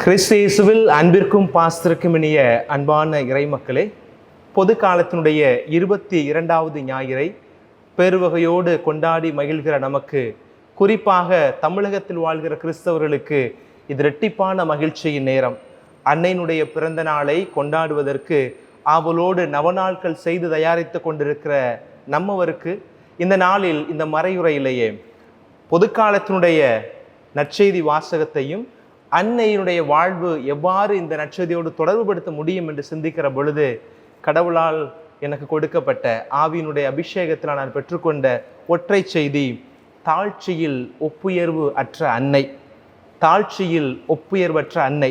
கிறிஸ்து இயேசுவில் அன்பிற்கும் பாஸ்திற்கும் இனிய அன்பான இறைமக்களே, பொது காலத்தினுடைய 22வது ஞாயிறை பெருவகையோடு கொண்டாடி மகிழ்கிற நமக்கு, குறிப்பாக தமிழகத்தில் வாழ்கிற கிறிஸ்தவர்களுக்கு இது இரட்டிப்பான மகிழ்ச்சியின் நேரம். அன்னையினுடைய பிறந்த நாளை கொண்டாடுவதற்கு ஆவலோடு நவநாட்கள் செய்து தயாரித்து கொண்டிருக்கிற நம்மவருக்கு இந்த நாளில் இந்த மறையுறையிலேயே பொதுக்காலத்தினுடைய நற்செய்தி வாசகத்தையும் அன்னையினுடைய வாழ்வு எவ்வாறு இந்த நற்செய்தியோடு தொடர்புபடுத்த முடியும் என்று சிந்திக்கிற பொழுது, கடவுளால் எனக்கு கொடுக்கப்பட்ட ஆவியினுடைய அபிஷேகத்தில் நான் பெற்றுக்கொண்ட ஒற்றை செய்தி, தாழ்ச்சியில் ஒப்புயர்வு அற்ற அன்னை. தாழ்ச்சியில் ஒப்புயர்வற்ற அன்னை.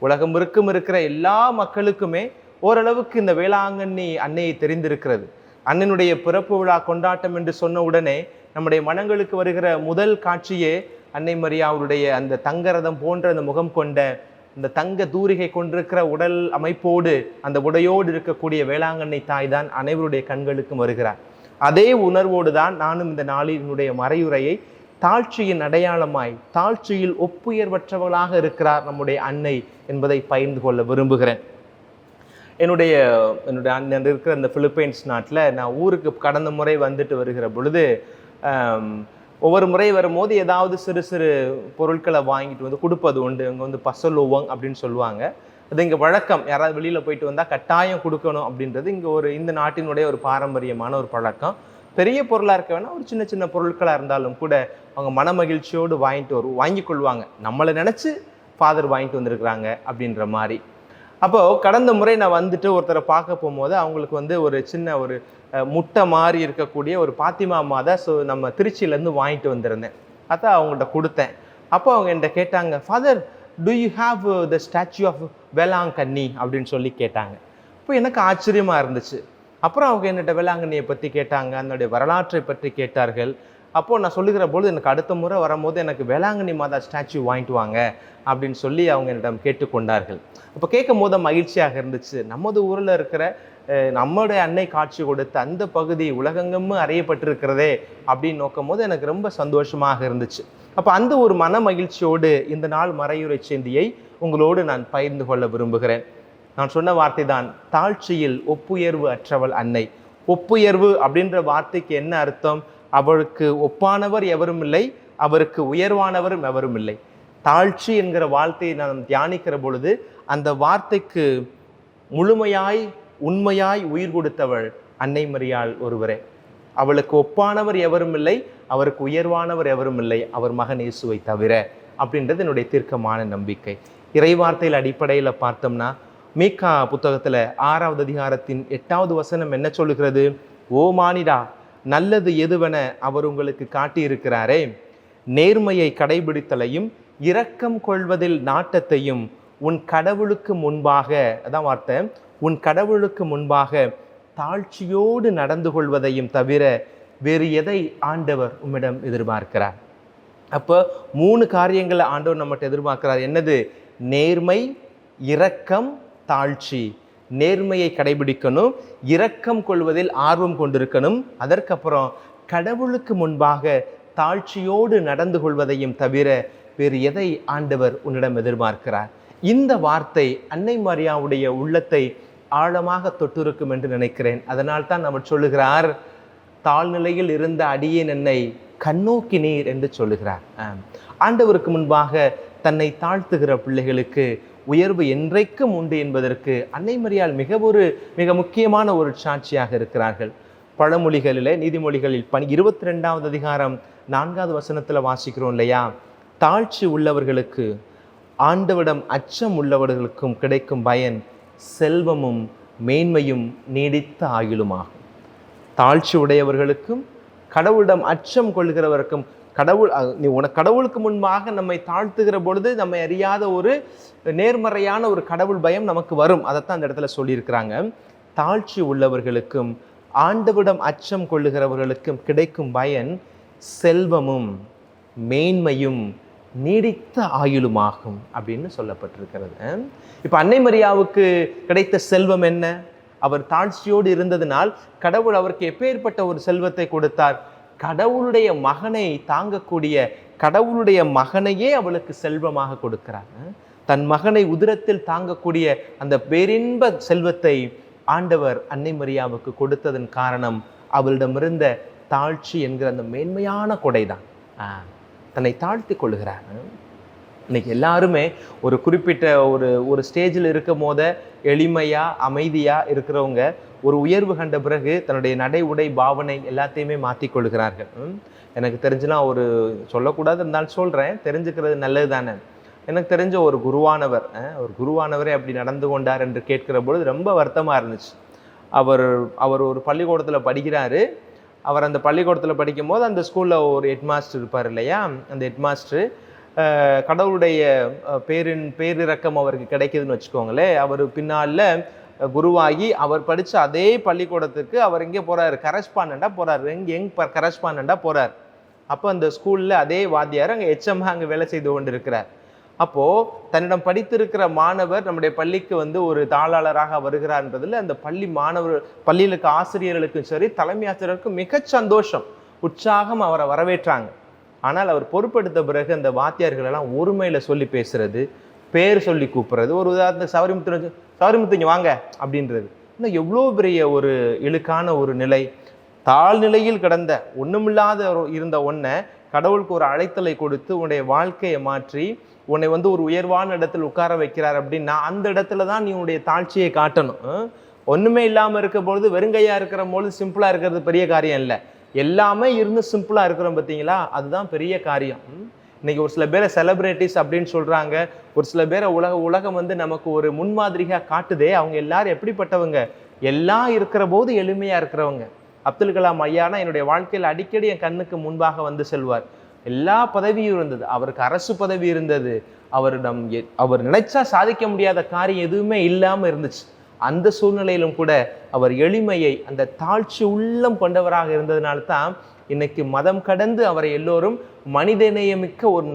உலகம் இருக்கிற எல்லா மக்களுக்குமே ஓரளவுக்கு இந்த வேளாங்கண்ணி அன்னையை தெரிந்திருக்கிறது. அண்ணனுடைய பிறப்பு விழா கொண்டாட்டம் என்று சொன்ன உடனே நம்முடைய மனங்களுக்கு வருகிற முதல் காட்சியே அன்னை மரியாவுடைய அந்த தங்கரதம் போன்ற அந்த முகம் கொண்ட, அந்த தங்க தூரிகை கொண்டிருக்கிற உடல் அமைப்போடு அந்த உடையோடு இருக்கக்கூடிய வேளாங்கண்ணி தாய் தான் அனைவருடைய கண்களுக்கும் வருகிறார். அதே உணர்வோடு தான் நானும் இந்த நாளினுடைய மறையுரையை தாழ்ச்சியின் அடையாளமாய், தாழ்ச்சியில் ஒப்புயர்வற்றவளாக இருக்கிறார் நம்முடைய அன்னை என்பதை பகிர்ந்து கொள்ள விரும்புகிறேன். என்னுடைய அண்ணன் இருக்கிற இந்த பிலிப்பைன்ஸ் நாட்டில் நான் ஊருக்கு கடந்த முறை வந்துட்டு வருகிற பொழுது, ஒவ்வொரு முறை வரும்போது ஏதாவது சிறு சிறு பொருட்களை வாங்கிட்டு வந்து கொடுப்பது உண்டு. இங்கே வந்து பசலோவங் அப்படின்னு சொல்லுவாங்க. அது இங்கே வழக்கம். யாராவது வெளியில் போயிட்டு வந்தால் கட்டாயம் கொடுக்கணும் அப்படின்றது இங்கே இந்த நாட்டினுடைய ஒரு பாரம்பரியமான ஒரு பழக்கம். பெரிய பொருளாக இருக்க வேணால் ஒரு சின்ன சின்ன பொருட்களாக இருந்தாலும் கூட அவங்க மன மகிழ்ச்சியோடு வாங்கி கொள்வாங்க. நம்மளை நினச்சி ஃபாதர் வாங்கிட்டு வந்திருக்கிறாங்க அப்படின்ற மாதிரி. அப்போது கடந்த முறை நான் வந்துட்டு ஒருத்தரை பார்க்க போகும்போது அவங்களுக்கு வந்து ஒரு சின்ன ஒரு முட்டை மாதிரி இருக்கக்கூடிய ஒரு பாத்திமா மாதா நம்ம திருச்சியிலேருந்து வாங்கிட்டு வந்திருந்தேன். அதான் அவங்கள்ட்ட கொடுத்தேன். அப்போ அவங்க என்கிட்ட கேட்டாங்க, father do you have the statue of Velankanni அப்படின்னு சொல்லி கேட்டாங்க. இப்போ எனக்கு ஆச்சரியமாக இருந்துச்சு. அப்புறம் அவங்க என்னிட்ட வேளாங்கண்ணியை பற்றி கேட்டாங்க, அதனுடைய வரலாற்றை பற்றி கேட்டார்கள். அப்போது நான் சொல்லுகிற பொழுது, எனக்கு அடுத்த முறை வரும்போது எனக்கு வேளாங்கண்ணி மாதா ஸ்டாச்சு வாங்கிட்டு வாங்க அப்படின்னு சொல்லி அவங்க என்னிடம் கேட்டுக்கொண்டார்கள். அப்போ கேட்கும் போது மகிழ்ச்சியாக இருந்துச்சு. நமது ஊரில் இருக்கிற நம்மளுடைய அன்னை காட்சி கொடுத்த அந்த பகுதி உலகெங்கும் அறியப்பட்டிருக்கிறதே அப்படின்னு நோக்கும் போது எனக்கு ரொம்ப சந்தோஷமாக இருந்துச்சு. அப்போ அந்த ஒரு மன மகிழ்ச்சியோடு இந்த நாள் மறையுறை செய்தியை உங்களோடு நான் பகிர்ந்து கொள்ள விரும்புகிறேன். நான் சொன்ன வார்த்தை தான், தாழ்ச்சியில் ஒப்புயர்வு அற்றவள் அன்னை. ஒப்புயர்வு அப்படின்ற வார்த்தைக்கு என்ன அர்த்தம்? அவருக்கு ஒப்பானவர் எவரும் இல்லை, அவருக்கு உயர்வானவரும் எவரும் இல்லை. தாழ்ச்சி என்கிற வார்த்தையை நான் தியானிக்கிற பொழுது அந்த வார்த்தைக்கு முழுமையாய் உண்மையாய் உயிர் கொடுத்தவள் அன்னை மரியாள் ஒருவரே. அவளுக்கு ஒப்பானவர் எவரும் இல்லை, அவருக்கு உயர்வானவர் எவரும் இல்லை, அவர் மகன் இயேசுவை தவிர அப்படின்றது என்னுடைய தீர்க்கமான நம்பிக்கை. இறைவார்த்தையில் அடிப்படையில் பார்த்தோம்னா, மீகா புத்தகத்தில் 6வது அதிகாரத்தின் 8வது வசனம் என்ன சொல்லுகிறது? ஓ மானிடா, நல்லது எதுவென அவர் உங்களுக்கு காட்டியிருக்கிறாரே, நேர்மையை கடைபிடித்தலையும் இரக்கம் கொள்வதில் நாட்டத்தையும் உன் கடவுளுக்கு முன்பாக, அதான் வார்த்தை, உன் கடவுளுக்கு முன்பாக தாழ்ச்சியோடு நடந்து கொள்வதையும் தவிர வேறு எதை ஆண்டவர் உம்மிடம் எதிர்பார்க்கிறார்? அப்போ 3 காரியங்களை ஆண்டவர் நம்மகிட்ட எதிர்பார்க்கிறார். என்னது? நேர்மை, இரக்கம், தாழ்ச்சி. நேர்மையை கடைபிடிக்கணும், இரக்கம் கொள்வதில் ஆர்வம் கொண்டிருக்கணும், அதற்கப்புறம் கடவுளுக்கு முன்பாக தாழ்ச்சியோடு நடந்து கொள்வதையும் தவிர வேறு எதை ஆண்டவர் உன்னிடம் எதிர்பார்க்கிறார்? இந்த வார்த்தை அன்னை மரியாவுடைய உள்ளத்தை ஆழமாக தொட்டிருக்கும் என்று நினைக்கிறேன். அதனால் தான் அவர் சொல்லுகிறார், தாழ்நிலையில் இருந்த அடியேன் என்னை கண்ணோக்கினீர் என்று சொல்லுகிறார். ஆண்டவருக்கு முன்பாக தன்னை தாழ்த்துகிற பிள்ளைகளுக்கு உயர்வு என்றைக்கும் உண்டு என்பதற்கு அன்னை மரியாள் மிக முக்கியமான ஒரு சாட்சியாக இருக்கிறார்கள். பழமொழிகளில், நீதிமொழிகளில் 22வது அதிகாரம் 4வது வசனத்தில் வாசிக்கிறோம் இல்லையா? தாழ்ச்சி உள்ளவர்களுக்கு, ஆண்டவிடம் அச்சம் உள்ளவர்களுக்கும் கிடைக்கும் பயன் செல்வமும் மேன்மையும் நீடித்த ஆயுளுமாகும். தாழ்ச்சி உடையவர்களுக்கும் கடவுளிடம் அச்சம் கொள்கிறவருக்கும், கடவுளுக்கு முன்பாக நம்மை தாழ்த்துகிற பொழுது நம்மை அறியாத ஒரு நேர்மறையான ஒரு கடவுள் பயம் நமக்கு வரும். அதைத்தான் அந்த இடத்துல சொல்லியிருக்கிறாங்க. தாழ்ச்சி உள்ளவர்களுக்கும் ஆண்டவிடம் அச்சம் கொள்ளுகிறவர்களுக்கும் கிடைக்கும் பயன் செல்வமும் மேன்மையும் நீடித்த ஆயுளுமாகும் அப்படின்னு சொல்லப்பட்டிருக்கிறது. இப்போ அன்னை மரியாவுக்கு கிடைத்த செல்வம் என்ன? அவர் தாழ்ச்சியோடு இருந்ததினால் கடவுள் அவருக்கு எப்பேற்பட்ட ஒரு செல்வத்தை கொடுத்தார்? கடவுளுடைய மகனை தாங்கக்கூடிய, கடவுளுடைய மகனையே அவளுக்கு செல்வமாக கொடுக்கிறார். தன் மகனை உதிரத்தில் தாங்கக்கூடிய அந்த பேரின்ப செல்வத்தை ஆண்டவர் அன்னை மரியாவுக்கு கொடுத்ததன் காரணம் அவளிடமிருந்த தாழ்ச்சி என்கிற அந்த மேன்மையான கொடைதான். தன்னை தாழ்த்தி கொள்கிறார். இன்னைக்கு எல்லாருமே ஒரு குறிப்பிட்ட ஒரு ஸ்டேஜில் இருக்கும் போத எளிமையாக அமைதியாக இருக்கிறவங்க ஒரு உயர்வு கண்ட பிறகு தன்னுடைய நடை உடை பாவனை எல்லாத்தையுமே மாற்றிக்கொள்கிறார்கள். எனக்கு தெரிஞ்சுனா ஒரு சொல்லக்கூடாது இருந்தாலும் சொல்கிறேன், தெரிஞ்சுக்கிறது நல்லது தானே. எனக்கு தெரிஞ்ச ஒரு குருவானவரே அப்படி நடந்து கொண்டார் என்று கேட்கிற பொழுது ரொம்ப வருத்தமாக இருந்துச்சு. அவர் ஒரு பள்ளிக்கூடத்தில் படிக்கிறாரு. அவர் அந்த பள்ளிக்கூடத்தில் படிக்கும் போது அந்த ஸ்கூலில் ஒரு ஹெட்மாஸ்டர் இருப்பார் இல்லையா, அந்த ஹெட்மாஸ்டர் கடவுளுடைய பேரிரக்கம் அவருக்கு கிடைக்குதுன்னு வச்சுக்கோங்களேன். அவர் பின்னால் குருவாகி அவர் படித்த அதே பள்ளிக்கூடத்துக்கு அவர் எங்கே போகிறார், கரஸ்பாண்டண்டாக போகிறார். கரஸ்பாண்டண்டாக போகிறார். அப்போ அந்த ஸ்கூலில் அதே வாத்தியார் அங்கே HM அங்கே வேலை செய்து கொண்டு இருக்கிறார். அப்போது தன்னிடம் படித்திருக்கிற மாணவர் நம்முடைய பள்ளிக்கு ஒரு தாளாளராக வருகிறார் என்பதில் அந்த பள்ளியில் இருக்க ஆசிரியர்களுக்கும் சரி தலைமை ஆசிரியருக்கும் மிக சந்தோஷம், உற்சாகம் அவரை வரவேற்றாங்க. ஆனால் அவர் பொறுப்பெடுத்த பிறகு அந்த வாத்தியார்கள் எல்லாம் ஒருமையில் சொல்லி பேசுறது, பேர் சொல்லி கூப்பிட்றது, ஒரு உதாரணத்துக்கு சௌரிமுத்துங்க வாங்க அப்படின்றது. இன்னும் எவ்வளோ பெரிய ஒரு இழுக்கான ஒரு நிலை. தாழ்நிலையில் கிடந்த ஒன்றுமில்லாத இருந்த ஒன்றை கடவுளுக்கு ஒரு அழைத்தலை கொடுத்து உன்னுடைய வாழ்க்கையை மாற்றி உன்னை ஒரு உயர்வான இடத்துல உட்கார வைக்கிறார் அப்படின்னா அந்த இடத்துல தான் நீ உன்னுடைய தாழ்ச்சியை காட்டணும். ஒன்றுமே இல்லாமல் இருக்க பொழுது வெறுங்கையாக இருக்கிற பொழுது சிம்பிளாக இருக்கிறது பெரிய காரியம் இல்லை. எல்லாமே இருந்து சிம்பிளாக இருக்கிறோம் பார்த்தீங்களா, அதுதான் பெரிய காரியம். இன்னைக்கு ஒரு சில பேரை செலிபிரிட்டிஸ் அப்படின்னு சொல்கிறாங்க, ஒரு சில பேரை உலகம் நமக்கு ஒரு முன்மாதிரியாக காட்டுதே. அவங்க எல்லாரும் எப்படிப்பட்டவங்க, எல்லாம் இருக்கிற போது எளிமையாக இருக்கிறவங்க. அப்துல் கலாம் ஐயானா என்னுடைய வாழ்க்கையில் அடிக்கடி என் கண்ணுக்கு முன்பாக செல்வார். எல்லா பதவியும் இருந்தது, அவருக்கு அரசு பதவி இருந்தது, அவர் நினைச்சா சாதிக்க முடியாத காரியம் எதுவுமே இல்லாமல் இருந்துச்சு. அந்த சூழ்நிலையிலும் கூட அவர் எளிமையை, அந்த தாழ்ச்சி உள்ளம் கொண்டவராக இருந்ததுனால்தான் இன்னைக்கு மதம் கடந்து அவரை எல்லோரும் மனிதநேயமிக்க ஒரு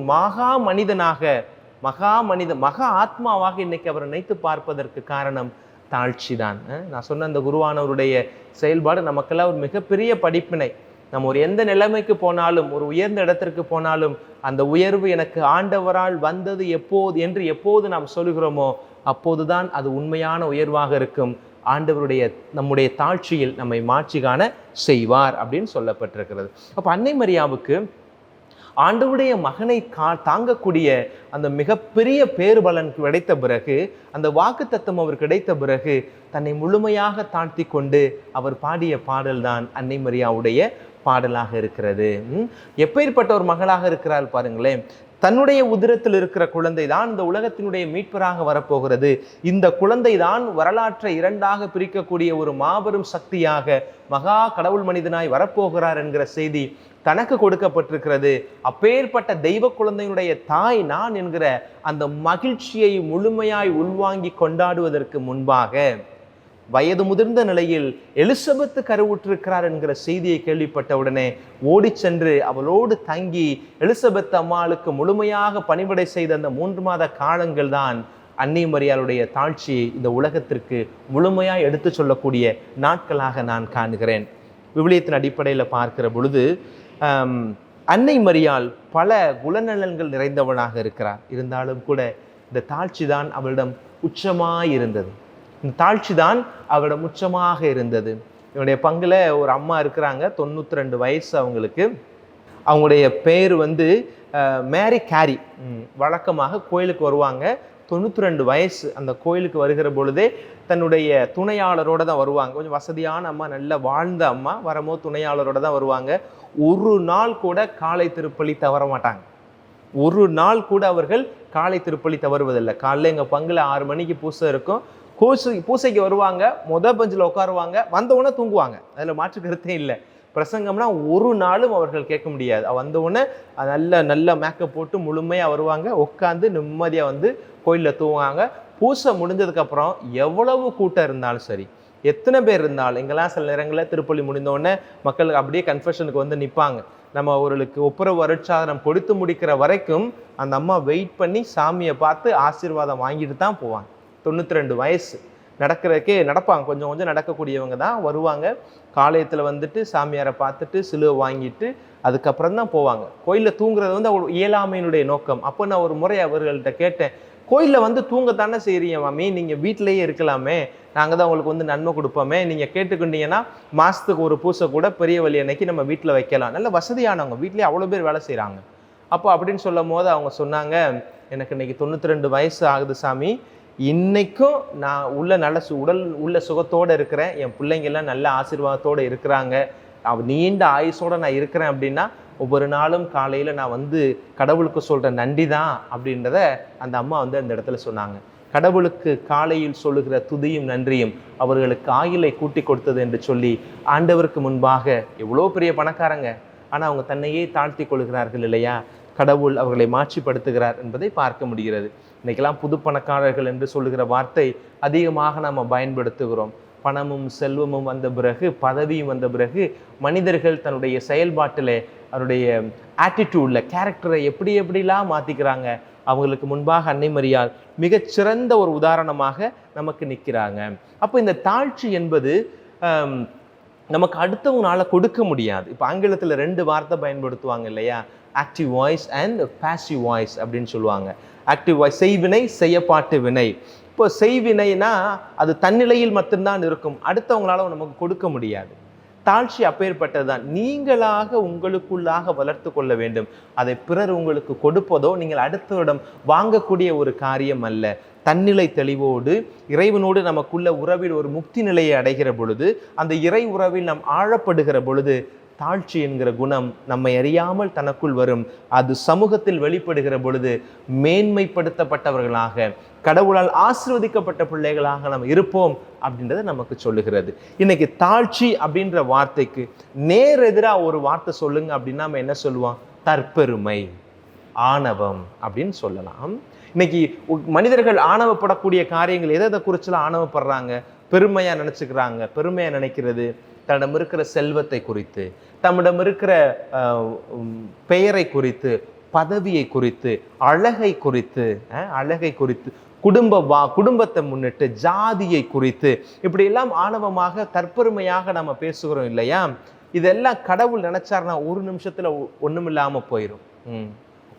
மகா ஆத்மாவாக இன்னைக்கு அவரை நினைத்து பார்ப்பதற்கு காரணம் தாழ்ச்சி தான். நான் சொன்ன அந்த குருவானவருடைய செயல்பாடு நமக்கெல்லாம் ஒரு மிகப்பெரிய படிப்பினை. நம்ம ஒரு எந்த நிலைமைக்கு போனாலும், ஒரு உயர்ந்த இடத்திற்கு போனாலும், அந்த உயர்வு எனக்கு ஆண்டவரால் வந்தது எப்போது நாம் சொல்கிறோமோ அப்போதுதான் அது உண்மையான உயர்வாக இருக்கும். ஆண்டவருடைய நம்முடைய தாழ்ச்சியில் நம்மை மாற்றி காண செய்வார் அப்படின்னு சொல்லப்பட்டிருக்கிறது. அப்போ அன்னை மரியாவுக்கு ஆண்டவருடைய மகனை தாங்கக்கூடிய அந்த மிகப்பெரிய பேறுபலன் கிடைத்த பிறகு, அந்த வாக்குத்தத்தம் அவர் கிடைத்த பிறகு தன்னை முழுமையாக தாழ்த்தி கொண்டு அவர் பாடிய பாடல் தான் அன்னை மரியாவுடைய பாடலாக இருக்கிறது. எப்பேற்பட்ட ஒரு மகளாக இருக்கிறாள் பாருங்களேன். தன்னுடைய உதிரத்தில் இருக்கிற குழந்தை தான் இந்த உலகத்தினுடைய மீட்பராக வரப்போகிறது. இந்த குழந்தை தான் வரலாற்றை இரண்டாக பிரிக்கக்கூடிய ஒரு மாபெரும் சக்தியாக மகா கடவுள் மனிதனாய் வரப்போகிறார் என்கிற செய்தி தனக்கு கொடுக்கப்பட்டிருக்கிறது. அப்பேற்பட்ட தெய்வ குழந்தையினுடைய தாய் நான் என்கிற அந்த மகிழ்ச்சியை முழுமையாய் உள்வாங்கி கொண்டாடுவதற்கு முன்பாக வயது முதிர்ந்த நிலையில் எலிசபெத்து கருவுற்றிருக்கிறார் என்கிற செய்தியை கேள்விப்பட்டவுடனே ஓடி சென்று அவளோடு தங்கி எலிசபெத் அம்மாளுக்கு முழுமையாக பணிவிடை செய்த அந்த 3 மாத காலங்கள் தான் அன்னை மரியாளுடைய தாழ்ச்சியை இந்த உலகத்திற்கு முழுமையாக எடுத்து சொல்லக்கூடிய நாட்களாக நான் காணுகிறேன். விவிலியத்தின் அடிப்படையில் பார்க்கிற பொழுது அன்னை மரியாள் பல குணநலன்கள் நிறைந்தவனாக இருக்கிறார். இருந்தாலும் கூட இந்த தாழ்ச்சி தான் அவளிடம் உச்சமாயிருந்தது. இந்த தாழ்ச்சி தான் அவளிடம் உச்சமாக இருந்தது. என்னுடைய பங்கில் ஒரு அம்மா இருக்கிறாங்க, 92 வயசு அவங்களுக்கு. அவங்களுடைய பேர் மேரி கேரி. வழக்கமாக கோயிலுக்கு வருவாங்க. 92 வயசு. அந்த கோயிலுக்கு வருகிற பொழுதே தன்னுடைய துணையாளரோடு தான் வருவாங்க. கொஞ்சம் வசதியான அம்மா, நல்ல வாழ்ந்த அம்மா. வரும்போது துணையாளரோடு தான் வருவாங்க. ஒரு நாள் கூட காலை திருப்பலி தவற மாட்டாங்க. ஒரு நாள் கூட அவர்கள் காலை திருப்பலி தவறுவதில்லை. காலையில் எங்கள் பங்கில் 6 மணிக்கு பூசை இருக்கும். பூசைக்கு வருவாங்க, பெஞ்சில் உட்காருவாங்க, வந்தவுடனே தூங்குவாங்க. அதில் மாற்று கருத்தே இல்லை. பிரசங்கம்னா ஒரு நாளும் அவர்கள் கேட்க முடியாது. வந்தவுடனே நல்ல மேக்கப் போட்டு முழுமையாக வருவாங்க, உட்காந்து நிம்மதியாக கோயிலில் தூங்குவாங்க. பூசை முடிஞ்சதுக்கப்புறம் எவ்வளவு கூட்டம் இருந்தாலும் சரி, எத்தனை பேர் இருந்தாலும், எங்கெல்லாம் சில நேரங்களில் திருப்பலி முடிந்தோடனே மக்களுக்கு அப்படியே கன்ஃபெஷனுக்கு நிற்பாங்க. நம்ம அவர்களுக்கு ஒப்புரவு அருட்சாதனம் கொடுத்து முடிக்கிற வரைக்கும் அந்த அம்மா வெயிட் பண்ணி சாமியை பார்த்து ஆசீர்வாதம் வாங்கிட்டு தான் போவாங்க. 92 வயசு. நடக்கிறதுக்கே நடப்பாங்க, கொஞ்சம் கொஞ்சம் நடக்கக்கூடியவங்க தான் வருவாங்க. காலையத்தில் சாமியாரை பார்த்துட்டு சிலுவை வாங்கிட்டு அதுக்கப்புறம் தான் போவாங்க. கோயிலில் தூங்குறது அவள் இயலாமையினுடைய நோக்கம். அப்போ நான் ஒரு முறை அவர்கள்ட்ட கேட்டேன், கோயிலில் வந்து தூங்கத்தானே செய்கிறீங்க மாமி, நீங்கள் வீட்டிலேயே இருக்கலாமே, நாங்கள் தான் உங்களுக்கு வந்து நன்மை கொடுப்போமே, நீங்கள் கேட்டுக்கிட்டீங்கன்னா மாதத்துக்கு ஒரு பூசை கூட பெரிய வழி அன்னைக்கு நம்ம வீட்டில் வைக்கலாம். நல்ல வசதியானவங்க, வீட்லேயே அவ்வளோ பேர் வேலை செய்கிறாங்க. அப்போ அப்படின்னு சொல்லும் போது அவங்க சொன்னாங்க, எனக்கு இன்னைக்கு 92 வயசு ஆகுது சாமி, இன்னைக்கும் நான் நல்ல உடல் உள்ள சுகத்தோடு இருக்கிறேன், என் பிள்ளைங்கெல்லாம் நல்ல ஆசீர்வாதத்தோடு இருக்கிறாங்க, நீண்ட ஆயுசோடு நான் இருக்கிறேன் அப்படின்னா ஒவ்வொரு நாளும் காலையில் நான் வந்து கடவுளுக்கு சொல்கிற நன்றி தான் அப்படின்றத அந்த அம்மா வந்து அந்த இடத்துல சொன்னாங்க. கடவுளுக்கு காலையில் சொல்லுகிற துதியும் நன்றியும் அவர்களுக்கு ஆயுளை கூட்டி கொடுத்தது என்று சொல்லி ஆண்டவருக்கு முன்பாக எவ்வளோ பெரிய பணக்காரங்க, ஆனால் அவங்க தன்னையே தாழ்த்தி கொள்கிறார்கள் இல்லையா, கடவுள் அவர்களை மாற்றிப்படுத்துகிறார் என்பதை பார்க்க முடிகிறது. இன்றைக்கெல்லாம் புது பணக்காரர்கள் என்று சொல்லுகிற வார்த்தை அதிகமாக நாம் பயன்படுத்துகிறோம். பணமும் செல்வமும் வந்த பிறகு, பதவியும் வந்த பிறகு மனிதர்கள் தன்னுடைய செயல்பாட்டில் அவருடைய ஆட்டிடியூட்ல கேரக்டரை எப்படிலாம் மாற்றிக்கிறாங்க. அவங்களுக்கு முன்பாக அன்னை மரியாள் மிகச்சிறந்த ஒரு உதாரணமாக நமக்கு நிற்கிறாங்க. அப்போ இந்த தாழ்ச்சி என்பது நமக்கு அடுத்தவங்களால கொடுக்க முடியாது. இப்போ ஆங்கிலத்தில் 2 வார்த்தை பயன்படுத்துவாங்க இல்லையா, active voice and passive voice அப்படின்னு சொல்லுவாங்க. ஆக்டிவ் வாய்ஸ் செய்வினை, செய்யப்பாட்டு வினை. இப்போ செய்வினைனா அது தன்னிலையில் மட்டும்தான் இருக்கும், அடுத்தவங்களால நமக்கு கொடுக்க முடியாது. தாழ்ச்சி அப்பேற்பட்டது தான். நீங்களாக உங்களுக்குள்ளாக வளர்த்து கொள்ள வேண்டும். அதை பிறர் உங்களுக்கு கொடுப்பதோ நீங்கள் அடுத்தவரிடம் வாங்கக்கூடிய ஒரு காரியம் அல்ல. தன்னிலை தெளிவோடு இறைவனோடு நமக்குள்ள உறவில் ஒரு முக்தி நிலையை அடைகிற பொழுது, அந்த இறை உறவில் நாம் ஆழப்படுகிற பொழுது தாழ்ச்சி என்கிற குணம் நம்மை அறியாமல் தனக்குள் வரும். அது சமூகத்தில் வெளிப்படுகிற பொழுது மேன்மைப்படுத்தப்பட்டவர்களாக, கடவுளால் ஆசீர்வதிக்கப்பட்ட பிள்ளைகளாக நாம் இருப்போம் அப்படின்றத நமக்கு சொல்லுகிறது. இன்னைக்கு தாழ்ச்சி அப்படின்ற வார்த்தைக்கு நேரெதிராக ஒரு வார்த்தை சொல்லுங்க அப்படின்னா நம்ம என்ன சொல்லுவோம்? தற்பெருமை, ஆணவம் அப்படின்னு சொல்லலாம். இன்னைக்கு மனிதர்கள் ஆணவப்படக்கூடிய காரியங்கள் எதை குறிச்செல்லாம் ஆணவப்படுறாங்க? பெருமையா நினைச்சுக்கிறாங்க. பெருமையா நினைக்கிறது தன்னிடம் இருக்கிற செல்வத்தை குறித்து, தம்மிடம் இருக்கிற பெயரை குறித்து, பதவியை குறித்து, அழகை குறித்து, குடும்பத்தை முன்னிட்டு, ஜாதியை குறித்து, இப்படி எல்லாம் ஆணவமாக தற்பெருமையாக நம்ம பேசுகிறோம் இல்லையா? இதெல்லாம் கடவுள் நினைச்சார்னா ஒரு நிமிஷத்துல ஒண்ணுமில்லாம போயிடும்.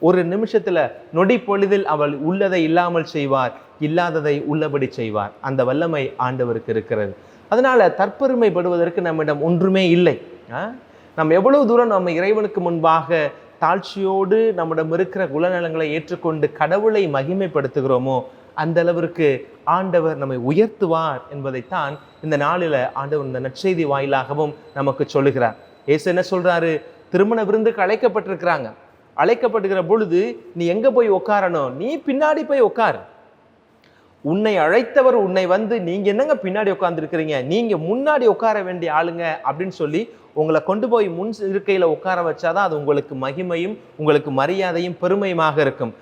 ஒரு நிமிஷத்துல நொடி பொழுதில் அவள் உள்ளதை இல்லாமல் செய்வார், இல்லாததை உள்ளபடி செய்வார். அந்த வல்லமை ஆண்டவருக்கு இருக்கிறது. அதனால தற்பெருமைப்படுவதற்கு நம்மிடம் ஒன்றுமே இல்லை. நம்ம எவ்வளவு தூரம் நம்ம இறைவனுக்கு முன்பாக தாழ்ச்சியோடு நம்மிடம் இருக்கிற குணநலங்களை ஏற்றுக்கொண்டு கடவுளை மகிமைப்படுத்துகிறோமோ அந்த அளவிற்கு ஆண்டவர் நம்மை உயர்த்துவார் என்பதைத்தான் இந்த நாளில் ஆண்டவர் இந்த நற்செய்தி வாயிலாகவும் நமக்கு சொல்லுகிறார். இயேசு என்ன சொல்றாரு? திருமண விருந்துக்கு அழைக்கப்பட்டிருக்கிறாங்க. அழைக்கப்படுகிற பொழுது நீ எங்க போய் உட்காரணும்? நீ பின்னாடி போய் உட்காரு. உன்னை அழைத்தவர் உன்னை வந்து நீங்க என்னங்க பின்னாடி உட்கார்ந்துருக்கிறீங்க, நீங்க முன்னாடி உட்கார வேண்டிய ஆளுங்க அப்படின்னு சொல்லி உங்களை கொண்டு போய் முன் இருக்கையில உட்கார வச்சாதான் அது உங்களுக்கு மகிமையும் உங்களுக்கு மரியாதையும் பெருமையுமாக இருக்கும்.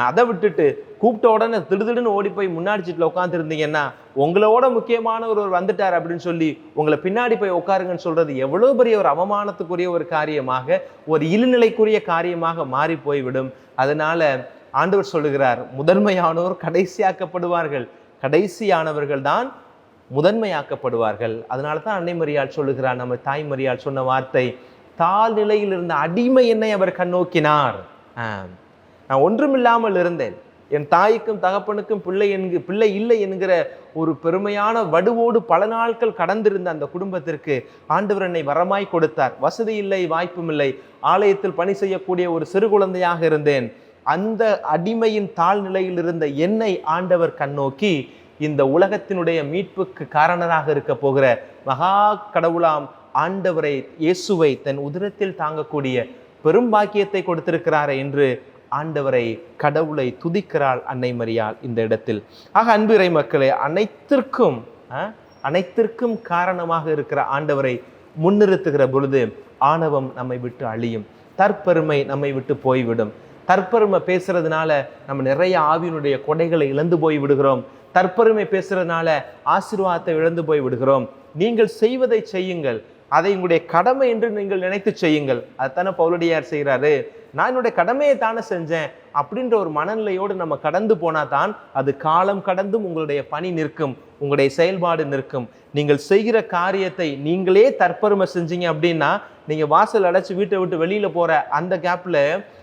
அதை விட்டுட்டு கூப்பிட்ட உடனே திடுதிடுன்னு ஓடி போய் முன்னாடி சீட்டில் உட்காந்துருந்தீங்கன்னா உங்களோட முக்கியமானவர் வந்துட்டார் அப்படின்னு சொல்லி உங்களை பின்னாடி போய் உட்காருங்கன்னு சொல்றது எவ்வளோ பெரிய ஒரு அவமானத்துக்குரிய ஒரு காரியமாக, ஒரு இழுநிலைக்குரிய காரியமாக மாறி போய்விடும். அதனால ஆண்டவர் சொல்லுகிறார், முதன்மையானோர் கடைசியாக்கப்படுவார்கள், கடைசியானவர்கள் தான் முதன்மையாக்கப்படுவார்கள். அதனால தான் அன்னை மரியாள் சொல்லுகிறார், நம்ம தாய் மரியாள் சொன்ன வார்த்தை, தாழ் நிலையில் இருந்த அடிமை என்னை அவர் கண்ணோக்கினார். நான் ஒன்றுமில்லாமல் இருந்தேன், என் தாய்க்கும் தகப்பனுக்கும் பிள்ளை இல்லை என்கிற ஒரு பெருமையான வடுவோடு பல நாட்கள் கடந்திருந்த அந்த குடும்பத்திற்கு ஆண்டவர் என்னை வரமாய் கொடுத்தார். வசதி இல்லை, வாய்ப்பும் இல்லை, ஆலயத்தில் பணி செய்யக்கூடிய ஒரு சிறு குழந்தையாக இருந்தேன். அந்த அடிமையின் தாழ்நிலையில் இருந்த என்னை ஆண்டவர் கண்ணோக்கி இந்த உலகத்தினுடைய மீட்புக்கு காரணராக இருக்க போகிற மகா கடவுளாம் ஆண்டவரை, இயேசுவை தன் உதரத்தில் தாங்கக்கூடிய பெரும் பாக்கியத்தை கொடுத்திருக்கிறார் என்று ஆண்டவரை, கடவுளை துதிக்கிறாள் அன்னை மரியாள் இந்த இடத்தில். ஆக அன்பு இறை மக்களே, அனைத்திற்கும் காரணமாக இருக்கிற ஆண்டவரை முன்னிறுத்துகிற பொழுது ஆணவம் நம்மை விட்டு அழியும், தற்பெருமை நம்மை விட்டு போய்விடும். தற்பெருமை பேசுறதுனால நம்ம நிறைய ஆவியினுடைய கொடைகளை இழந்து போய் விடுகிறோம். தற்பெருமை பேசுறதுனால ஆசீர்வாதத்தை இழந்து போய் விடுகிறோம். நீங்கள் செய்வதை செய்யுங்கள், அதை உங்களுடைய கடமை என்று நீங்கள் நினைத்து செய்யுங்கள். அதுதானே பவுலடியார் செய்கிறாரு. நான் என்னுடைய கடமையை தானே செஞ்சேன் அப்படின்ற ஒரு மனநிலையோடு நம்ம கடந்து போனா தான் அது காலம் கடந்தும் உங்களுடைய பணி நிற்கும், உங்களுடைய செயல்பாடு நிற்கும். நீங்கள் செய்கிற காரியத்தை நீங்களே தற்பெருமை செஞ்சீங்க அப்படின்னா நீங்க வாசல் அடைச்சு வீட்டை விட்டு வெளியில போற அந்த கேப்ல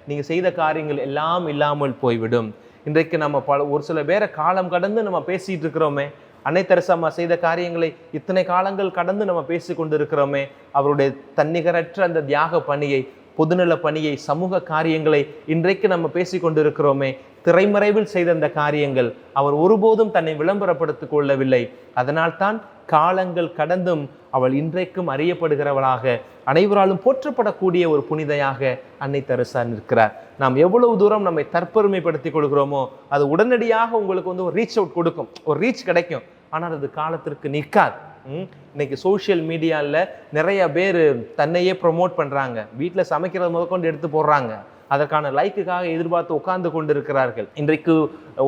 நீங்க செய்த காரியங்கள் எல்லாம் இல்லாமல் போய்விடும். இன்றைக்கு நம்ம ஒரு சில பேரை காலம் கடந்து நம்ம பேசிட்டு இருக்கிறோமே, அன்னை தெரசம்மா செய்த காரியங்களை இத்தனை காலங்கள் கடந்து நம்ம பேசி கொண்டு இருக்கிறோமே, அவருடைய தன்னிகரற்ற அந்த தியாக பணியை, பொதுநல பணியை, சமூக காரியங்களை இன்றைக்கு நம்ம பேசி கொண்டு இருக்கிறோமே. திரைமறைவில் செய்த அந்த காரியங்கள் அவர் ஒருபோதும் தன்னை விளம்பரப்படுத்திக் கொள்ளவில்லை. அதனால்தான் காலங்கள் கடந்தும் அவள் இன்றைக்கும் அறியப்படுகிறவளாக, அனைவராலும் போற்றப்படக்கூடிய ஒரு புனிதையாக அன்னை தெரசா நிற்கிறார். நாம் எவ்வளவு தூரம் நம்மை தற்பெருமைப்படுத்திக் கொள்கிறோமோ அது உடனடியாக உங்களுக்கு ஒரு ரீச் அவுட் கொடுக்கும், ஒரு ரீச் கிடைக்கும். ஆனால் அது காலத்திற்கு நிற்காது. இன்னைக்கு சோசியல் மீடியாவில் நிறைய பேர் தன்னையே ப்ரொமோட் பண்ணுறாங்க. வீட்டில் சமைக்கிறது முதற்கொண்டு எடுத்து போடுறாங்க. அதற்கான லைக்குக்காக எதிர்பார்த்து உட்கார்ந்து கொண்டிருக்கிறார்கள். இன்றைக்கு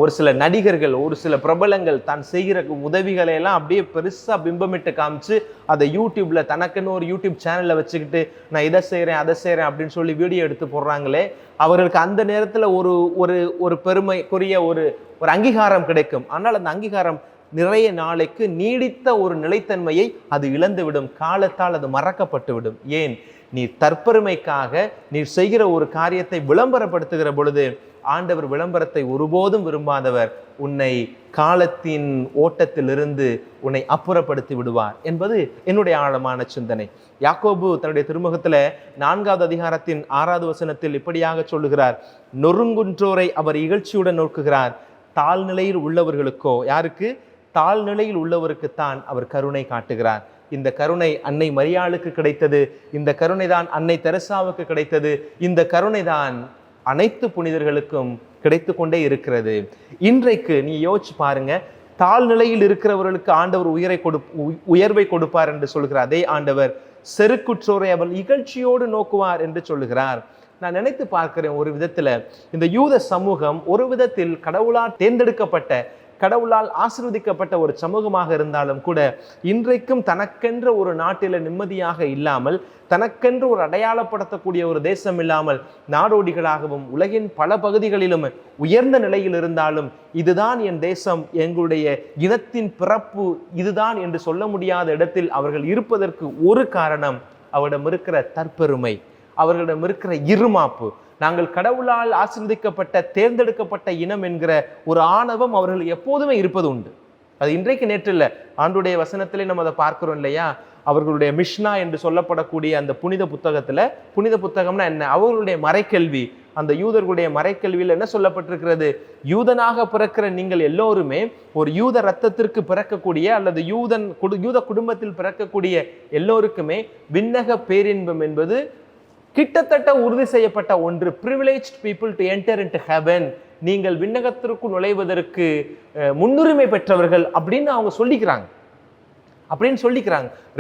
ஒரு சில நடிகர்கள், ஒரு சில பிரபலங்கள் தான் செய்கிற உதவிகளை எல்லாம் அப்படியே பெருசாக பிம்பமிட்டு காமிச்சு அதை யூடியூப்ல தனக்குன்னு ஒரு யூடியூப் சேனலில் வச்சுக்கிட்டு நான் இதை செய்கிறேன் அதை செய்கிறேன் அப்படின்னு சொல்லி வீடியோ எடுத்து போடுறாங்களே, அவர்களுக்கு அந்த நேரத்தில் ஒரு ஒரு ஒரு பெருமைக்குரிய ஒரு ஒரு அங்கீகாரம் கிடைக்கும். ஆனால் அந்த அங்கீகாரம் நிறைய நாளைக்கு நீடித்த ஒரு நிலைத்தன்மையை அது இழந்துவிடும். காலத்தால் அது மறக்கப்பட்டு விடும். ஏன்? நீ தற்பெருமைக்காக நீ செய்கிற ஒரு காரியத்தை விளம்பரப்படுத்துகிற பொழுது ஆண்டவர் விளம்பரத்தை ஒருபோதும் விரும்பாதவர். உன்னை காலத்தின் ஓட்டத்திலிருந்து உன்னை அப்புறப்படுத்தி விடுவார் என்பது என்னுடைய ஆழமான சிந்தனை. யாக்கோபு தன்னுடைய திருமுகத்துல 4வது அதிகாரத்தின் 6வது வசனத்தில் இப்படியாக சொல்லுகிறார், நொறுங்குன்றோரை அவர் இகழ்ச்சியுடன் நோக்குகிறார், தாழ்நிலையில் உள்ளவர்களுக்கோ, யாருக்கு? தாழ்நிலையில் உள்ளவருக்குத்தான் அவர் கருணை காட்டுகிறார். இந்த கருணை அன்னை மரியாளுக்கு கிடைத்தது. இந்த கருணை தான் அன்னை தெரசாவுக்கு கிடைத்தது. இந்த கருணை தான் அனைத்து புனிதர்களுக்கும் கிடைத்து கொண்டே இருக்கிறது. இன்றைக்கு நீ யோசிச்சு பாருங்க, தாழ்நிலையில் இருக்கிறவர்களுக்கு ஆண்டவர் உயர்வை கொடுப்பார் என்று சொல்கிறார். அதே ஆண்டவர் செருக்குற்றோரை அவர் இகழ்ச்சியோடு நோக்குவார் என்று சொல்லுகிறார். நான் நினைத்து பார்க்கிறேன், ஒரு விதத்துல இந்த யூத சமூகம் ஒரு விதத்தில் கடவுளால் தேர்ந்தெடுக்கப்பட்ட, கடவுளால் ஆசீர்வதிக்கப்பட்ட ஒரு சமூகமாக இருந்தாலும் கூட இன்றைக்கும் தனக்கென்ற ஒரு நாட்டில நிம்மதியாக இல்லாமல், தனக்கென்று ஒரு அடையாளப்படுத்தக்கூடிய ஒரு தேசம் இல்லாமல் நாடோடிகளாகவும் உலகின் பல பகுதிகளிலும் உயர்ந்த நிலையில் இருந்தாலும் இதுதான் என் தேசம், எங்களுடைய இனத்தின் பிறப்பு இதுதான் என்று சொல்ல முடியாத இடத்தில் அவர்கள் இருப்பதற்கு ஒரு காரணம் அவரிடம் இருக்கிற தற்பெருமை, அவர்களிடம் இருக்கிற இருமாப்பு. நாங்கள் கடவுளால் ஆசீர்வதிக்கப்பட்ட தேர்ந்தெடுக்கப்பட்ட இனம் என்கிற ஒரு ஆணவம் அவர்கள் எப்போதுமே இருப்பது உண்டு. அது இன்றைக்கு நேற்று இல்லை, ஆண்டுடைய வசனத்திலே நம்ம அதை பார்க்கிறோம் இல்லையா? அவர்களுடைய மிஷ்னா என்று சொல்லப்படக்கூடிய அந்த புனித புத்தகத்துல, புனித புத்தகம்னா என்ன? அவர்களுடைய மறைக்கல்வி, அந்த யூதர்களுடைய மறைக்கல்வியில் என்ன சொல்லப்பட்டிருக்கிறது? யூதனாக பிறக்கிற நீங்கள் எல்லோருமே ஒரு யூத ரத்தத்திற்கு பிறக்கக்கூடிய அல்லது யூத குடும்பத்தில் பிறக்கக்கூடிய எல்லோருக்குமே விண்ணக பேரின்பம் என்பது கிட்டத்தட்ட உறுதி செய்யப்பட்ட ஒன்று. privileged people to enter into heaven, நீங்கள் விண்ணகத்திற்கு நுழைவதற்கு முன்னுரிமை பெற்றவர்கள் அப்படின்னு அவங்க சொல்லிக்கிறாங்க.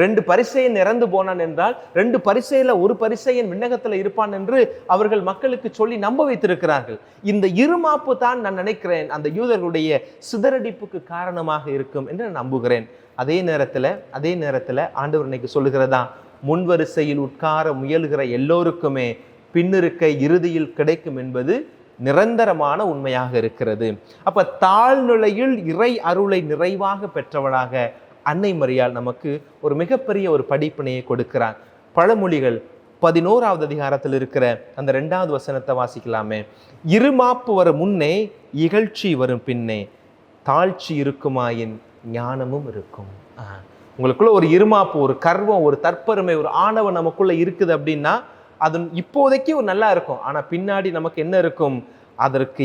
2 பரிசேயன் இறந்து போனான் என்றால் 2 பரிசேயில ஒரு பரிசேயன் விண்ணகத்துல இருப்பான் என்று அவர்கள் மக்களுக்கு சொல்லி நம்ப வைத்திருக்கிறார்கள். இந்த இருமாப்பு தான் நான் நினைக்கிறேன் அந்த யூதர்களுடைய சிதறடிப்புக்கு காரணமாக இருக்கும் என்று நான் நம்புகிறேன். அதே நேரத்துல ஆண்டவர் இன்னைக்கு சொல்லுகிறதா, முன்வரிசையில் உட்கார முயல்கிற எல்லோருக்குமே பின்னிருக்கை இறுதியில் கிடைக்கும் என்பது நிரந்தரமான உண்மையாக இருக்கிறது. அப்ப தாழ்நிலையில் இறை அருளை நிறைவாக பெற்றவளாக அன்னை மரியாள் நமக்கு ஒரு மிகப்பெரிய ஒரு படிப்பினையை கொடுக்கிறார். பழமொழிகள் 11வது அதிகாரத்தில் இருக்கிற அந்த 2வது வசனத்தை வாசிக்கலாமே. இருமாப்பு வரும் முன்னே இகழ்ச்சி வரும் பின்னே, தாழ்ச்சி இருக்குமாயின் ஞானமும் இருக்கும். உங்களுக்குள்ள ஒரு இருமாப்பு, ஒரு கர்வம், ஒரு தற்பெருமை, ஒரு ஆணவம் நமக்குள்ள இருக்குது அப்படின்னா அது இப்போதைக்கு ஒரு நல்லா இருக்கும். ஆனா பின்னாடி நமக்கு என்ன இருக்கும்? அதற்கு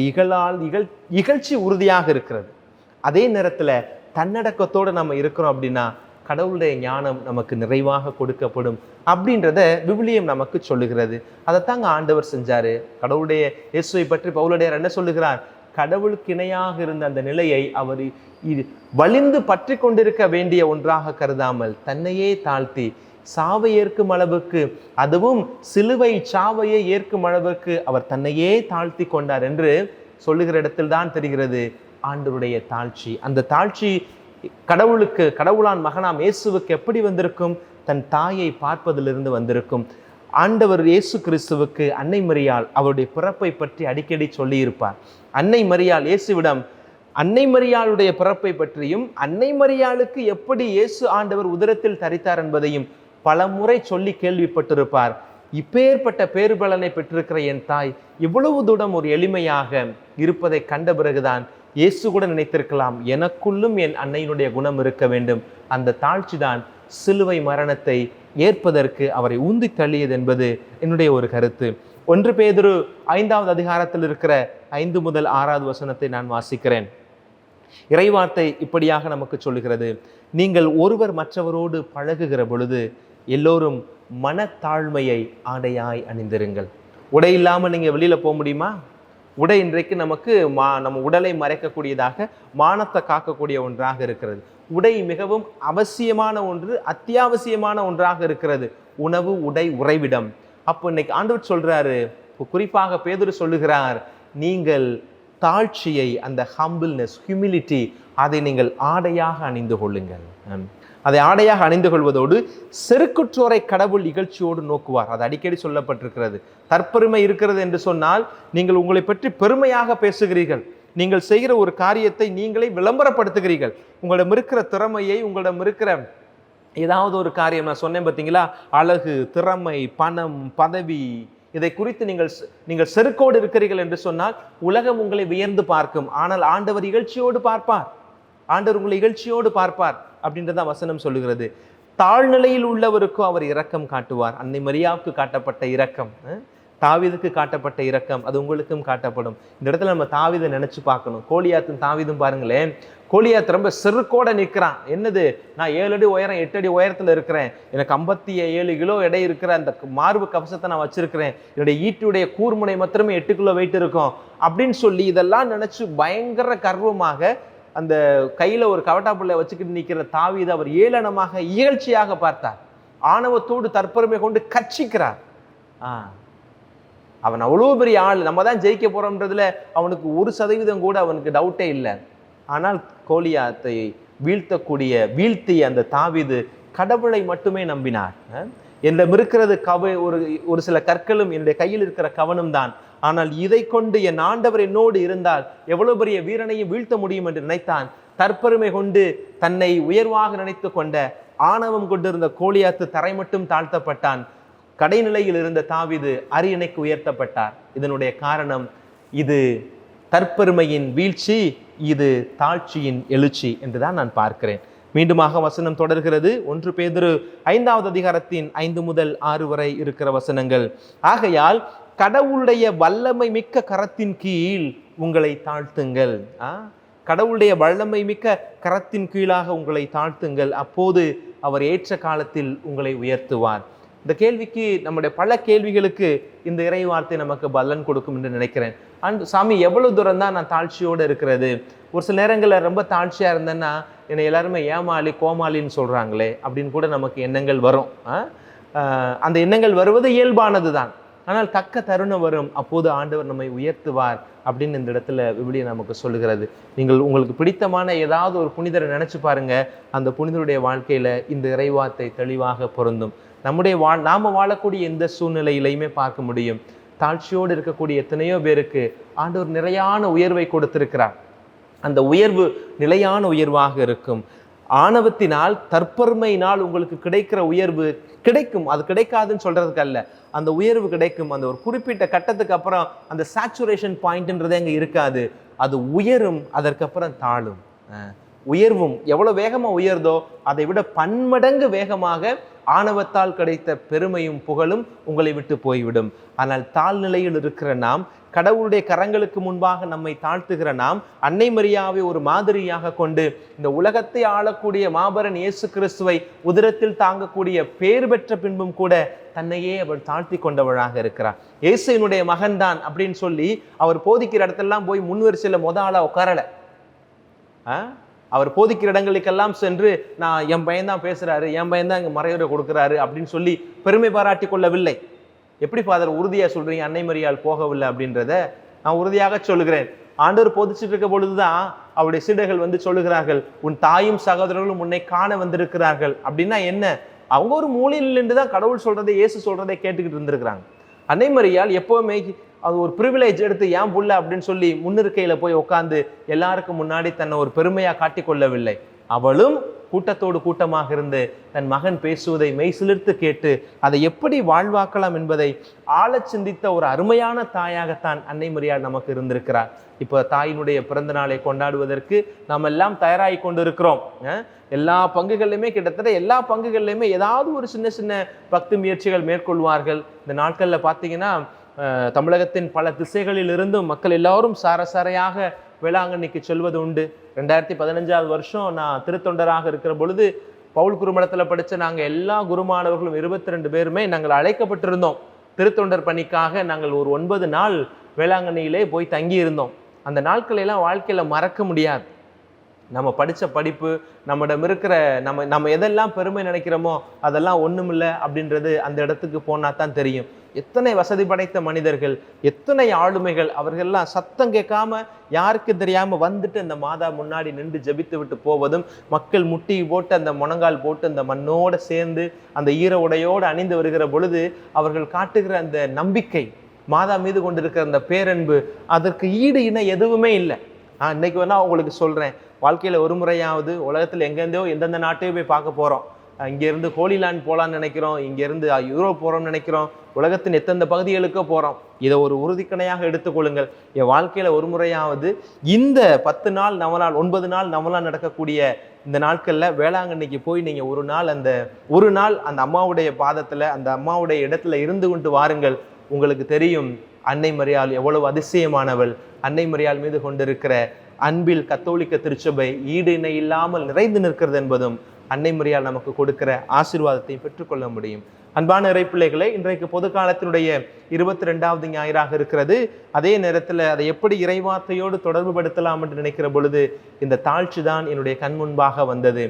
இகழ்ச்சி உறுதியாக இருக்கிறது. அதே நேரத்துல தன்னடக்கத்தோடு நம்ம இருக்கிறோம் அப்படின்னா கடவுளுடைய ஞானம் நமக்கு நிறைவாக கொடுக்கப்படும் அப்படின்றத விவிலியம் நமக்கு சொல்லுகிறது. அதைத்தாங்க ஆண்டவர் செஞ்சாரு. கடவுளுடைய இயேசுவை பற்றி பவுலடியார் என்ன சொல்லுகிறார்? கடவுளுக்கு இணையாக இருந்த அந்த நிலையை அவர் வலிந்து பற்றி கொண்டிருக்க வேண்டிய ஒன்றாக கருதாமல் தன்னையே தாழ்த்தி சாவை ஏற்கும் அளவுக்கு, அதுவும் சிலுவை சாவையை ஏற்கும் அளவுக்கு அவர் தன்னையே தாழ்த்தி கொண்டார் என்று சொல்லுகிற இடத்தில் தான் தெரிகிறது ஆண்டவருடைய தாழ்ச்சி. அந்த தாழ்ச்சி கடவுளான் மகனாம் இயேசுவுக்கு எப்படி வந்திருக்கும்? தன் தாயை பார்ப்பதிலிருந்து வந்திருக்கும். ஆண்டவர் இயேசு கிறிஸ்துவுக்கு அன்னை மரியாள் அவருடைய பிறப்பை பற்றி அடிக்கடி சொல்லியிருப்பார். அன்னை மரியாள் இயேசுவிடம் அன்னை மரியாளுடைய பிறப்பை பற்றியும் அன்னை மரியாளுக்கு எப்படி இயேசு ஆண்டவர் உதரத்தில் தரித்தார் என்பதையும் பல முறை சொல்லி கேள்விப்பட்டிருப்பார். இப்பேற்பட்ட பேறுபலனை பெற்றிருக்கிற என் தாய் இவ்வளவு தூரம் ஒரு எளிமையாக இருப்பதை கண்ட பிறகுதான் இயேசு கூட நினைத்திருக்கலாம், எனக்குள்ளும் என் அன்னையினுடைய குணம் இருக்க வேண்டும். அந்த தாழ்ச்சி தான் சிலுவை மரணத்தை ஏற்பதற்கு அவரை உந்தி தள்ளியது என்பது என்னுடைய ஒரு கருத்து. 1 பேதுரு 5வது அதிகாரத்தில் இருக்கிற 5 முதல் 6வது வசனத்தை நான் வாசிக்கிறேன். இறைவார்த்தை இப்படியாக நமக்கு சொல்லுகிறது, நீங்கள் ஒருவர் மற்றவரோடு பழகுகிற பொழுது எல்லோரும் மனத்தாழ்மையை ஆடையாய் அணிந்திருங்கள். உடை இல்லாமல் நீங்கள் வெளியில் போக முடியுமா? உடை இன்றைக்கு நமக்கு நம்ம உடலை மறைக்கக்கூடியதாக, மானத்தை காக்கக்கூடிய ஒன்றாக இருக்கிறது. உடை மிகவும் அவசியமான ஒன்று, அத்தியாவசியமான ஒன்றாக இருக்கிறது. உணவு, உடை, உறைவிடம். அப்போ இன்னைக்கு ஆண்டவர் சொல்றாரு, குறிப்பாக பேதுரு சொல்லுகிறார், நீங்கள் தாழ்ச்சியை, அந்த ஹம்பிள்னஸ், ஹியூமிலிட்டி, அதை நீங்கள் ஆடையாக அணிந்து கொள்ளுங்கள். அதை ஆடையாக அணிந்து கொள்வதோடு செருக்குற்றோரை கடவுள் இகழ்ச்சியோடு நோக்குவார். அது அடிக்கடி சொல்லப்பட்டிருக்கிறது. தற்பெருமை இருக்கிறது என்று சொன்னால் நீங்கள் உங்களை பற்றி பெருமையாக பேசுகிறீர்கள். நீங்கள் செய்கிற ஒரு காரியத்தை நீங்களே விளம்பரப்படுத்துகிறீர்கள். உங்களிடம் இருக்கிற திறமையை, உங்களிடம் இருக்கிற ஏதாவது ஒரு காரியம், நான் சொன்னேன் பார்த்தீங்களா, அழகு, திறமை, பணம், பதவி, இதை குறித்து நீங்கள் செருக்கோடு இருக்கிறீர்கள் என்று சொன்னால் உலகம் உங்களை வியந்து பார்க்கும். ஆனால் ஆண்டவர் இகழ்ச்சியோடு பார்ப்பார். ஆண்டவர் உங்களை இகழ்ச்சியோடு பார்ப்பார் அப்படின்றத வசனம் சொல்லுகிறது. தாழ்நிலையில் உள்ளவருக்கும் அவர் இரக்கம் காட்டுவார். அன்னை மரியாவுக்கு காட்டப்பட்ட இரக்கம், தாவீதுக்கு காட்டப்பட்ட இரக்கம், அது உங்களுக்கும் காட்டப்படும். இந்த இடத்துல நம்ம தாவீதை நினைச்சு பார்க்கணும். கோலியாத்தும் தாவீதும் பாருங்களேன். கோலியாத் ரொம்ப செருக்கோட நிற்கிறான். என்னது, நான் 7 அடி உயரம் 8 அடி உயரத்துல இருக்கிறேன், எனக்கு 57 கிலோ எடை இருக்கிற அந்த மார்பு கவசத்தை நான் வச்சிருக்கிறேன், என்னுடைய ஈட்டுடைய கூர்முனை மாத்திரமே 8 கிலோ வெயிட் இருக்கும் அப்படின்னு சொல்லி இதெல்லாம் நினைச்சு பயங்கர கர்வமாக அந்த கையில ஒரு கவட்டா பிள்ளை வச்சுக்கிட்டு நிற்கிற தாவீது அவர் ஏளனமாக இகழ்ச்சியாக பார்த்தார். ஆணவத்தோடு தற்பெருமை கொண்டு கட்சிக்கிறார். அவன் அவ்வளோ பெரிய ஆள், நம்ம தான் ஜெயிக்க போறோம்ன்றதுல அவனுக்கு 1% கூட அவனுக்கு டவுட்டே இல்லை. ஆனால் கோலியாத்தை வீழ்த்திய அந்த தாவீது கடவுளை மட்டுமே நம்பினார். என்னிடம் இருக்கிறது ஒரு சில கற்களும் என்னுடைய கையில் இருக்கிற கவனம் தான், ஆனால் இதை கொண்டு என் ஆண்டவர் என்னோடு இருந்தால் எவ்வளவு பெரிய வீரனையும் வீழ்த்த முடியும் என்று நினைத்தான். தற்பெருமை கொண்டு தன்னை உயர்வாக நினைத்து கொண்ட ஆணவம் கொண்டிருந்த கோலியாத்து தரை மட்டும் தாழ்த்தப்பட்டான். கடைநிலையில் இருந்த தாவீது அரியணைக்கு உயர்த்தப்பட்டார். இதனுடைய காரணம் இது தற்பெருமையின் வீழ்ச்சி, இது தாழ்ச்சியின் எழுச்சி என்றுதான் நான் பார்க்கிறேன். மீண்டுமாக வசனம் தொடர்கிறது. 1 பேதுரு 5வது அதிகாரத்தின் 5 முதல் 6 வரை இருக்கிற வசனங்கள். ஆகையால் கடவுளுடைய வல்லமை மிக்க கரத்தின் கீழ் உங்களை தாழ்த்துங்கள். கடவுளுடைய வல்லமை மிக்க கரத்தின் கீழாக உங்களை தாழ்த்துங்கள், அப்போது அவர் ஏற்ற காலத்தில் உங்களை உயர்த்துவார். இந்த கேள்விக்கு, நம்முடைய பல கேள்விகளுக்கு இந்த இறை வார்த்தை நமக்கு பலன் கொடுக்கும் என்று நினைக்கிறேன். சாமி, எவ்வளவு தூரம் தான் நான் தாழ்ச்சியோடு இருக்கிறது? ஒரு சில நேரங்களில் ரொம்ப தாழ்ச்சியா இருந்தேன்னா என்னை எல்லாருமே ஏமாளி, கோமாளின்னு சொல்றாங்களே அப்படின்னு கூட நமக்கு எண்ணங்கள் வரும். அந்த எண்ணங்கள் வருவது இயல்பானது தான். ஆனால் தக்க தருணம் வரும், அப்போது ஆண்டவர் நம்மை உயர்த்துவார் அப்படின்னு இந்த இடத்துல விவிலியம் நமக்கு சொல்லுகிறது. உங்களுக்கு பிடித்தமான ஏதாவது ஒரு புனிதரை நினைச்சு பாருங்க, அந்த புனிதருடைய வாழ்க்கையில இந்த இறைவார்த்தை தெளிவாக பொருந்தும். நாம வாழக்கூடிய எந்த சூழ்நிலையிலையுமே பார்க்க முடியும். தாழ்ச்சியோடு இருக்கக்கூடிய எத்தனையோ பேருக்கு ஆண்டவர் நிறையான உயர்வை கொடுத்திருக்கிறார். அந்த உயர்வு நிலையான உயர்வாக இருக்கும். ஆணவத்தினால், தற்பெருமையினால் உங்களுக்கு கிடைக்கிற உயர்வு கிடைக்கும், அது கிடைக்காதுன்னு சொல்றதுக்கு அல்ல, அந்த உயர்வு கிடைக்கும். அந்த ஒரு குறிப்பிட்ட கட்டத்துக்கு அப்புறம் அந்த சேச்சுரேஷன் பாயிண்ட்ன்றதே அங்கே இருக்காது. அது உயரும், அதற்கப்புறம் தாழும். உயர்வும் எவ்வளவு வேகமா உயர்தோ அதை விட பன்மடங்கு வேகமாக ஆணவத்தால் கிடைத்த பெருமையும் புகழும் உங்களை விட்டு போய்விடும். ஆனால் தாழ்நிலையில் இருக்கிற நாம், கடவுளுடைய கரங்களுக்கு முன்பாக நம்மை தாழ்த்துகிற நாம், அன்னை மரியாவை ஒரு மாதிரியாக கொண்டு இந்த உலகத்தை ஆளக்கூடிய மாபெரும் இயேசு கிறிஸ்துவை உதரத்தில் தாங்கக்கூடிய பேர் பெற்ற பின்பும் கூட தன்னையே அவள் தாழ்த்தி கொண்டவளாக இருக்கிறார். இயேசுவினுடைய மகன்தான் அப்படின்னு சொல்லி அவர் போதிக்கிற இடத்தெல்லாம் போய் முன்வரிசையில் ஆளா உட்காரல. அவர் போதிக்கிற இடங்களுக்கெல்லாம் சென்று நான் என் பையன் தான் பேசுறாரு, என் பையன் தான் இங்கே மறைவுரை கொடுக்குறாரு அப்படின்னு சொல்லி பெருமை பாராட்டி கொள்ளவில்லை. எப்படி ஃபாதர் உறுதியா சொல்றீங்க அன்னை மரியாள் போகவில்லை அப்படின்றத நான் உறுதியாக சொல்லுகிறேன். ஆண்டவர் போதிச்சுட்டு இருக்க பொழுதுதான் அவருடைய சீடர்கள் வந்து சொல்லுகிறார்கள், உன் தாயும் சகோதரர்களும் உன்னை காண வந்திருக்கிறார்கள். அப்படின்னா என்ன? அவங்க ஒரு மூலையில் நின்று தான் கடவுள் சொல்றதை, இயேசு சொல்றதை கேட்டுக்கிட்டு இருந்திருக்கிறாங்க. அன்னை மரியாள் எப்பவுமே அது ஒரு ப்ரிவிலேஜ் எடுத்து ஏன் புள்ள அப்படின்னு சொல்லி முன்னிருக்கையில போய் உட்காந்து எல்லாருக்கும் முன்னாடி தன்னை ஒரு பெருமையா காட்டி கொள்ளவில்லை. அவளும் கூட்டத்தோடு கூட்டமாக இருந்து தன் மகன் பேசுவதை மெய்சிலிர்த்து கேட்டு அதை எப்படி வாழ்வாக்கலாம் என்பதை ஆழச் சிந்தித்த ஒரு அருமையான தாயாகத்தான் அன்னை மரியாள் நமக்கு இருந்திருக்கிறார். இப்போ தாயினுடைய பிறந்த நாளை கொண்டாடுவதற்கு நாம் எல்லாம் தயாராகி கொண்டிருக்கிறோம். எல்லா பங்குகள்லையுமே கிட்டத்தட்ட எல்லா பங்குகள்லையுமே ஏதாவது ஒரு சின்ன சின்ன பக்தி முயற்சிகள் மேற்கொள்வார்கள். இந்த நாட்களில் பார்த்தீங்கன்னா தமிழகத்தின் பல திசைகளில் இருந்தும் மக்கள் எல்லாரும் சாரசாரையாக வேளாங்கண்ணிக்கு செல்வது உண்டு. 2015 வருஷம் நான் திருத்தொண்டராக இருக்கிற பொழுது பவுல் குருமடத்தில் படித்த நாங்கள் எல்லா குருமானவர்களும் 22 பேருமே நாங்கள் அழைக்கப்பட்டிருந்தோம். திருத்தொண்டர் பணிக்காக நாங்கள் ஒரு 9 நாள் வேளாங்கண்ணியிலே போய் தங்கி இருந்தோம். அந்த நாட்களெல்லாம் வாழ்க்கையில் மறக்க முடியாது. நம்ம படித்த படிப்பு, நம்மிடம் இருக்கிற நம்ம எதெல்லாம் பெருமை நினைக்கிறோமோ அதெல்லாம் ஒன்றுமில்லை அப்படின்றது அந்த இடத்துக்கு போனால் தான் தெரியும். எத்தனை வசதி படைத்த மனிதர்கள், எத்தனை ஆளுமைகள், அவர்கள்லாம் சத்தம் கேட்காம யாருக்கு தெரியாம வந்துட்டு அந்த மாதா முன்னாடி நின்று ஜெபித்து விட்டு போவதும், மக்கள் முட்டி போட்டு அந்த முழங்கால் போட்டு அந்த மண்ணோட சேர்ந்து அந்த ஈர உடையோடு அணிந்து வருகிற பொழுது அவர்கள் காட்டுகிற அந்த நம்பிக்கை, மாதா மீது கொண்டிருக்கிற அந்த பேரன்பு, அதற்கு ஈடு இணை எதுவுமே இல்லை. நான் இன்னைக்கு வேணா உங்களுக்கு சொல்றேன், வாழ்க்கையில ஒரு முறையாவது உலகத்தில் எங்கேருந்தோ எந்தெந்த நாட்டையும் போய் பார்க்க போறோம். இங்கேருந்து ஹோலிலேண்ட் போகலான்னு நினைக்கிறோம், இங்கேருந்து யூரோப் போகிறோம்னு நினைக்கிறோம், உலகத்தின் எத்தனை பகுதிகளுக்கோ போகிறோம். இதை ஒரு உறுதிக்கணையாக எடுத்துக்கொள்ளுங்கள். என் வாழ்க்கையில் ஒரு முறையாவது இந்த 10 நாள் நவநாள் 9 நாள் நவநாள் நடக்கக்கூடிய இந்த நாட்களில் வேளாங்கண்ணிக்கு போய் நீங்கள் ஒரு நாள் அந்த அம்மாவுடைய பாதத்தில், அந்த அம்மாவுடைய இடத்துல இருந்து கொண்டு வாருங்கள். உங்களுக்கு தெரியும் அன்னை மரியாள் எவ்வளவு அதிசயமானவள். அன்னை மரியாள் மீது கொண்டிருக்கிற அன்பில் கத்தோலிக்க திருச்சபை ஈடு இணை இல்லாமல் நிறைந்து நிற்கிறது என்பதும் அன்னை மரியாள் நமக்கு கொடுக்கிற ஆசீர்வாதத்தை பெற்றுக்கொள்ள முடியும். அன்பான இறைப்பிள்ளைகளை, இன்றைக்கு பொது காலத்தினுடைய 22வது ஞாயிறாக இருக்கிறது. அதே நேரத்தில் அதை எப்படி இறைவார்த்தையோடு தொடர்பு படுத்தலாம் என்று நினைக்கிற பொழுது இந்த தாழ்ச்சி தான் என்னுடைய கண் முன்பாக வந்தது.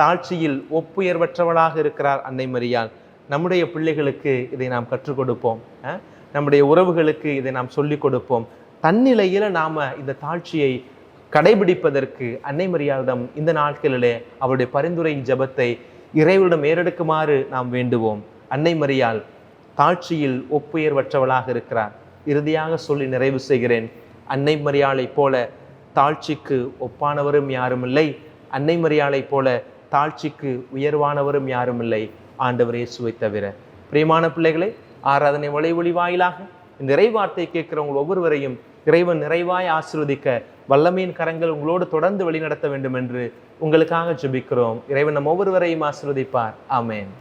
தாழ்ச்சியில் ஒப்புயர்வற்றவளாக இருக்கிறார் அன்னை மரியாள். நம்முடைய பிள்ளைகளுக்கு இதை நாம் கற்றுக் கொடுப்போம். நம்முடைய உறவுகளுக்கு இதை நாம் சொல்லிக் கொடுப்போம். தன்னிலையில நாம இந்த தாழ்ச்சியை கடைபிடிப்பதற்கு அன்னை மரியாளிடம் இந்த நாட்களிலே அவருடைய பரிந்துரை ஜெபத்தை இறைவனிடம் ஏறெடுக்குமாறு நாம் வேண்டுவோம். அன்னை மரியாள் தாழ்ச்சியில் ஒப்புயர்வற்றவளாக இருக்கிறார். இறுதியாக சொல்லி நிறைவு செய்கிறேன். அன்னை மரியாளை போல தாழ்ச்சிக்கு ஒப்பானவரும் யாரும் இல்லை. அன்னை மரியாளை போல தாழ்ச்சிக்கு உயர்வானவரும் யாரும் இல்லை, ஆண்டவர் இயேசுவை தவிர. பிரியமான பிள்ளைகளை, ஆராதனை வலைவொலி வாயிலாக இந்த இறைவார்த்தை கேட்கிறவங்க ஒவ்வொருவரையும் இறைவன் நிறைவாய் ஆசீர்வதிக்க வல்லமையின் கரங்கள் உங்களோடு தொடர்ந்து வழிநடத்த வேண்டும் என்று உங்களுக்காக ஜெபிக்கிறோம். இறைவன் நம் ஒவ்வொருவரையும் ஆசீர்வதிப்பார். ஆமென்.